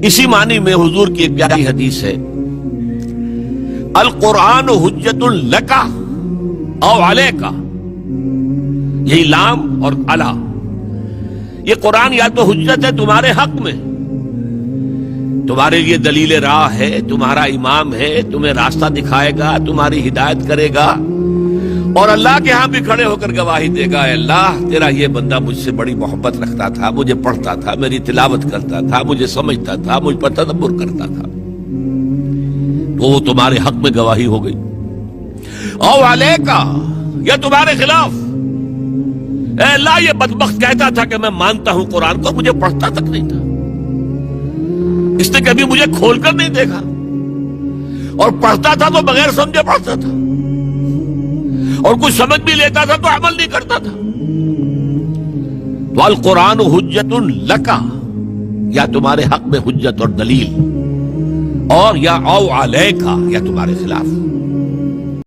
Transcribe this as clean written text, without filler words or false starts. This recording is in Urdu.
اسی معنی میں حضور کی ایک پیاری حدیث ہے، القرآن حجت لک او علیک، یہی لام اور علا، یہ قرآن یا تو حجت ہے تمہارے حق میں، تمہارے لیے دلیل راہ ہے، تمہارا امام ہے، تمہیں راستہ دکھائے گا، تمہاری ہدایت کرے گا، اور اللہ کے ہاں بھی کھڑے ہو کر گواہی دے گا، اے اللہ تیرا یہ بندہ مجھ سے بڑی محبت رکھتا تھا، مجھے پڑھتا تھا، میری تلاوت کرتا تھا، مجھے سمجھتا تھا، مجھ پر تدبر کرتا تھا، تو وہ تمہارے حق میں گواہی ہو گئی۔ او علیکا، یا تمہارے خلاف، اے اللہ یہ بدبخت کہتا تھا کہ میں مانتا ہوں قرآن کو، مجھے پڑھتا تک نہیں تھا، اس نے کبھی مجھے کھول کر نہیں دیکھا، اور پڑھتا تھا تو بغیر سمجھے پڑھتا تھا، اور کچھ سمجھ بھی لیتا تھا تو عمل نہیں کرتا تھا۔ تو القرآن حجت لک، یا تمہارے حق میں حجت اور دلیل، اور یا او علیکا، یا تمہارے خلاف۔